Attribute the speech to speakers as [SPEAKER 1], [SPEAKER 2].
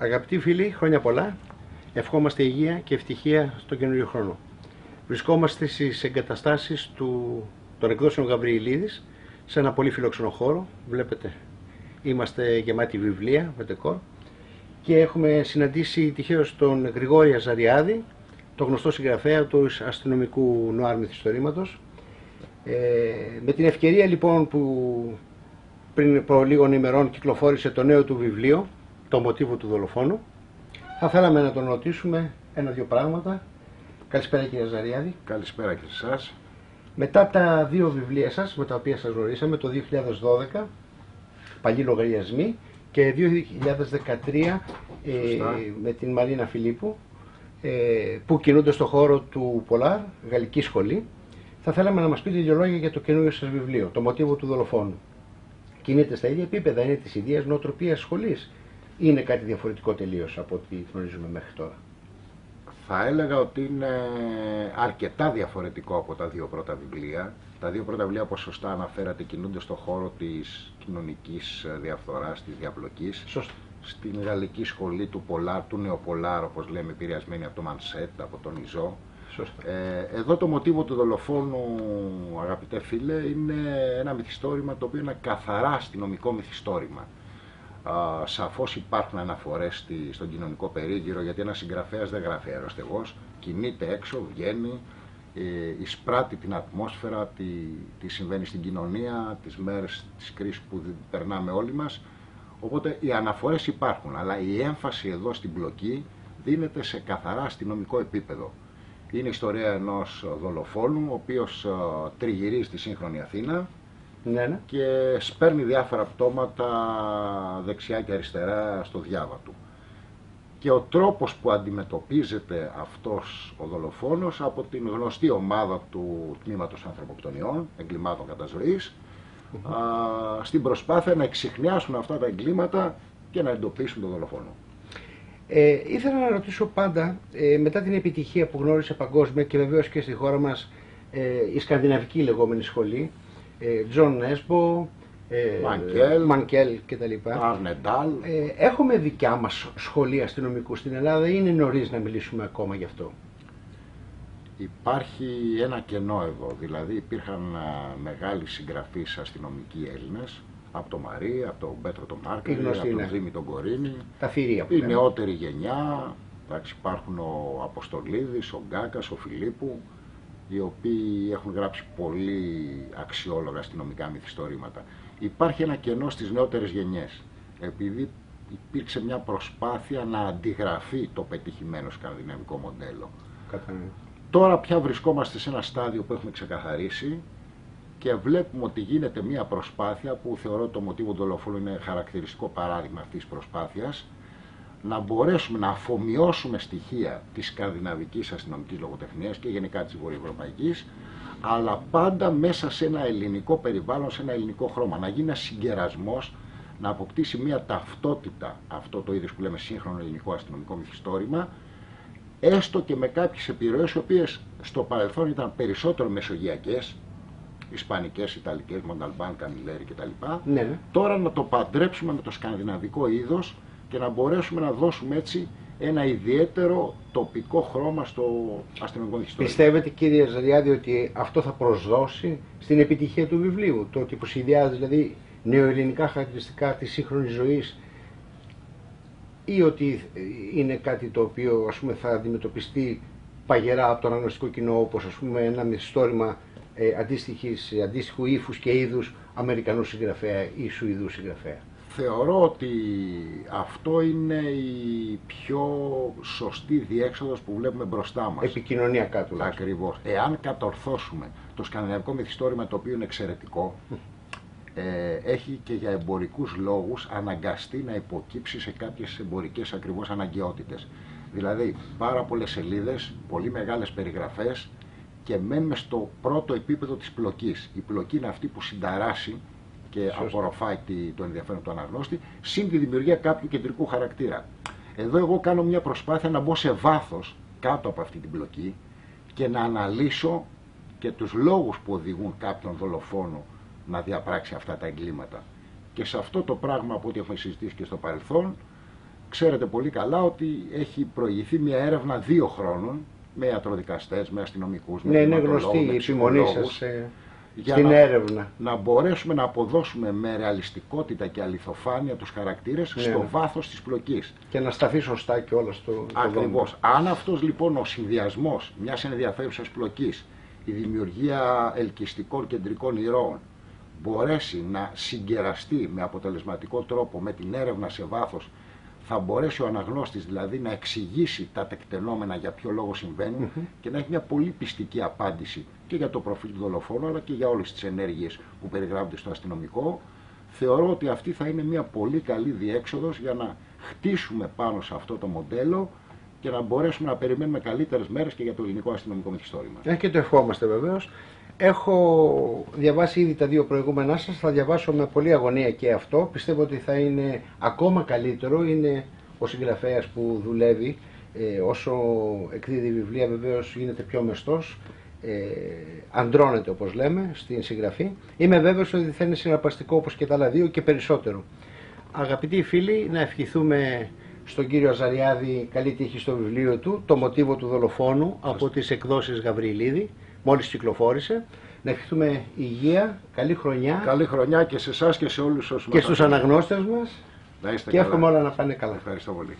[SPEAKER 1] Αγαπητοί φίλοι, χρόνια πολλά. Ευχόμαστε υγεία και ευτυχία στον καινούριο χρόνο. Βρισκόμαστε στις εγκαταστάσεις των εκδόσεων Γαβριηλίδης, σε ένα πολύ φιλόξενο χώρο. Βλέπετε, είμαστε γεμάτοι βιβλία με ντεκόρ και έχουμε συναντήσει τυχαίως τον Γρηγόρη Αζαριάδη, τον γνωστό συγγραφέα του αστυνομικού νουάρ μυθιστορήματος. Με την ευκαιρία λοιπόν που πριν από λίγων ημερών κυκλοφόρησε το νέο του βιβλίο, το μοτίβο του δολοφόνου, θα θέλαμε να τον ρωτήσουμε ένα-δυο πράγματα. Καλησπέρα κύριε Αζαριάδη.
[SPEAKER 2] Καλησπέρα και σε εσάς.
[SPEAKER 1] Μετά τα δύο βιβλία σας, με τα οποία σας γνωρίσαμε, το 2012, Παλιοί Λογαριασμοί, και 2013 με την Μαρίνα Φιλίππου, που κινούνται στον χώρο του Πολάρ, Γαλλική Σχολή, θα θέλαμε να μας πείτε δύο λόγια για το καινούριο σας βιβλίο, το μοτίβο του δολοφόνου. Κινείται στα ίδια επίπεδα, είναι της ιδίας νοοτροπίας σχολής ή είναι κάτι διαφορετικό τελείως από ό,τι γνωρίζουμε μέχρι τώρα?
[SPEAKER 2] Θα έλεγα ότι είναι αρκετά διαφορετικό από τα δύο πρώτα βιβλία. Τα δύο πρώτα βιβλία, όπως σωστά αναφέρατε, κινούνται στον χώρο της κοινωνικής διαφθοράς, της διαπλοκής.
[SPEAKER 1] Σωστά.
[SPEAKER 2] Στην Γαλλική Σχολή του Πολάρ, του Νεοπολάρ, όπως λέμε, επηρεασμένη από το Μανσέτ, από τον Ιζό. Εδώ το μοτίβο του δολοφόνου, αγαπητέ φίλε, είναι ένα μυθιστόρημα το οποίο είναι καθαρά αστυνομικό μυθιστόρημα. Σαφώς υπάρχουν αναφορές στον κοινωνικό περίγυρο, γιατί ένας συγγραφέας δεν γράφει αεροστεγός, κινείται έξω, βγαίνει, εισπράττει την ατμόσφαιρα, τι συμβαίνει στην κοινωνία, τις μέρες της κρίσης που περνάμε όλοι μας. Οπότε οι αναφορές υπάρχουν, αλλά η έμφαση εδώ στην πλοκή δίνεται σε καθαρά αστυνομικό επίπεδο. Είναι η ιστορία ενός δολοφόνου, ο οποίος τριγυρίζει στη σύγχρονη Αθήνα,
[SPEAKER 1] ναι,
[SPEAKER 2] και σπέρνει διάφορα πτώματα δεξιά και αριστερά στο διάβα του. Και ο τρόπος που αντιμετωπίζεται αυτός ο δολοφόνος από την γνωστή ομάδα του Τμήματος Ανθρωποκτονιών, εγκλημάτων κατά ζωής, στην προσπάθεια να εξιχνιάσουν αυτά τα εγκλήματα και να εντοπίσουν τον δολοφόνο.
[SPEAKER 1] Ήθελα να ρωτήσω πάντα, μετά την επιτυχία που γνώρισε παγκόσμια και βεβαίως και στη χώρα μας η σκανδιναβική λεγόμενη σχολή, Τζον Νέσμπο, Μανκέλ κτλ.
[SPEAKER 2] Αρνεντάλ.
[SPEAKER 1] Έχουμε δικιά μας σχολεία αστυνομικού στην Ελλάδα ή είναι νωρίς να μιλήσουμε ακόμα γι' αυτό?
[SPEAKER 2] Υπάρχει ένα κενό εδώ, δηλαδή υπήρχαν μεγάλοι συγγραφείς αστυνομικοί Έλληνες, από τον Μαρί, από τον Πέτρο τον Μάρκελ, από τον Δήμη τον Κορίνη,
[SPEAKER 1] τα φυρία που
[SPEAKER 2] η νεότερη γενιά. Εντάξει, υπάρχουν ο Αποστολίδης, ο Γκάκας, ο Φιλίππου, οι οποίοι έχουν γράψει πολύ αξιόλογα αστυνομικά μυθιστορήματα. Υπάρχει ένα κενό στις νεότερες γενιές, επειδή υπήρξε μια προσπάθεια να αντιγραφεί το πετυχημένο σκανδιναβικό μοντέλο. Τώρα πια βρισκόμαστε σε ένα στάδιο που έχουμε ξεκαθαρίσει και βλέπουμε ότι γίνεται μια προσπάθεια που θεωρώ το μοτίβο του δολοφόνου είναι χαρακτηριστικό παράδειγμα αυτής της προσπάθειας, να μπορέσουμε να αφομοιώσουμε στοιχεία της σκανδιναβικής αστυνομικής λογοτεχνίας και γενικά της βορειοευρωπαϊκής, αλλά πάντα μέσα σε ένα ελληνικό περιβάλλον, σε ένα ελληνικό χρώμα. Να γίνει ένας συγκερασμός, να αποκτήσει μια ταυτότητα αυτό το είδος που λέμε σύγχρονο ελληνικό αστυνομικό μυθιστόρημα, έστω και με κάποιες επιρροές, οι οποίες στο παρελθόν ήταν περισσότερο μεσογειακές, ισπανικές, ιταλικές, Μονταλμπάν, Καμιλέρι κτλ.
[SPEAKER 1] Ναι.
[SPEAKER 2] Τώρα να το παντρέψουμε με το σκανδιναβικό είδος και να μπορέσουμε να δώσουμε έτσι ένα ιδιαίτερο τοπικό χρώμα στο αστυνομικό μυθιστόρημα.
[SPEAKER 1] Πιστεύετε κύριε Αζαριάδη ότι αυτό θα προσδώσει στην επιτυχία του βιβλίου, το ότι προσυδειάζει δηλαδή νεοελληνικά χαρακτηριστικά της σύγχρονης ζωής, ή ότι είναι κάτι το οποίο ας πούμε θα αντιμετωπιστεί παγερά από το αναγνωστικό κοινό, όπως ας πούμε ένα μυθιστόρημα αντίστοιχου ύφους και είδους Αμερικανού συγγραφέα ή Σουηδού συγγραφέα?
[SPEAKER 2] Θεωρώ ότι αυτό είναι η πιο σωστή διέξοδος που βλέπουμε μπροστά μας.
[SPEAKER 1] Επικοινωνιακά τουλάχιστον.
[SPEAKER 2] Ακριβώς. Εάν κατορθώσουμε το σκανδιναβικό μυθιστόρημα, το οποίο είναι εξαιρετικό, έχει και για εμπορικούς λόγους αναγκαστεί να υποκύψει σε κάποιες εμπορικές ακριβώς αναγκαιότητες. Δηλαδή πάρα πολλές σελίδες, πολύ μεγάλες περιγραφές και μένουμε στο πρώτο επίπεδο της πλοκής. Η πλοκή είναι αυτή που συνταράσει και απορροφάει το ενδιαφέρον του αναγνώστη, συν τη δημιουργία κάποιου κεντρικού χαρακτήρα. Εδώ εγώ κάνω μια προσπάθεια να μπω σε βάθος κάτω από αυτή την πλοκή και να αναλύσω και τους λόγους που οδηγούν κάποιον δολοφόνο να διαπράξει αυτά τα εγκλήματα. Και σε αυτό το πράγμα, από ό,τι έχουμε συζητήσει και στο παρελθόν, ξέρετε πολύ καλά ότι έχει προηγηθεί μια έρευνα 2 χρόνων με ιατροδικαστές, με αστυνομικούς, με
[SPEAKER 1] είναι γνωστή η επιμονή σας
[SPEAKER 2] για
[SPEAKER 1] στην έρευνα.
[SPEAKER 2] Να μπορέσουμε να αποδώσουμε με ρεαλιστικότητα και αληθοφάνεια τους χαρακτήρες στο βάθος της πλοκής.
[SPEAKER 1] Και να σταθεί σωστά και όλα στο
[SPEAKER 2] Ακριβώς. Αν αυτός λοιπόν ο συνδυασμός μιας ενδιαφέρουσας πλοκής, η δημιουργία ελκυστικών κεντρικών ηρώων, μπορέσει να συγκεραστεί με αποτελεσματικό τρόπο με την έρευνα σε βάθος, θα μπορέσει ο αναγνώστης δηλαδή να εξηγήσει τα τεκτενόμενα για ποιο λόγο συμβαίνουν και να έχει μια πολύ πιστική απάντηση και για το προφίλ του δολοφόνου αλλά και για όλες τις ενέργειες που περιγράφονται στο αστυνομικό. Θεωρώ ότι αυτή θα είναι μια πολύ καλή διέξοδος για να χτίσουμε πάνω σε αυτό το μοντέλο και να μπορέσουμε να περιμένουμε καλύτερες μέρες και για το ελληνικό αστυνομικό μυθιστόρημα.
[SPEAKER 1] Και το ευχόμαστε βεβαίως. Έχω διαβάσει ήδη τα 2 προηγούμενά σας, θα διαβάσω με πολλή αγωνία και αυτό. Πιστεύω ότι θα είναι ακόμα καλύτερο. Είναι ο συγγραφέας που δουλεύει, όσο εκδίδει βιβλία βεβαίως γίνεται πιο μεστός, αντρώνεται όπως λέμε στην συγγραφή. Είμαι βέβαιος ότι θα είναι συναρπαστικό όπως και τα άλλα 2 και περισσότερο. Αγαπητοί φίλοι, να ευχηθούμε στον κύριο Αζαριάδη καλή τύχη στο βιβλίο του, το μοτίβο του δολοφόνου από τις εκδόσεις Γαβριλίδη. Μόλις κυκλοφόρησε. Να ευχηθούμε υγεία, καλή χρονιά.
[SPEAKER 2] Καλή χρονιά και σε εσάς και σε όλους όσους
[SPEAKER 1] και στους αναγνώστες μας.
[SPEAKER 2] Να είστε
[SPEAKER 1] και
[SPEAKER 2] καλά.
[SPEAKER 1] εύχομαι όλα να πάνε καλά.
[SPEAKER 2] Ευχαριστώ πολύ.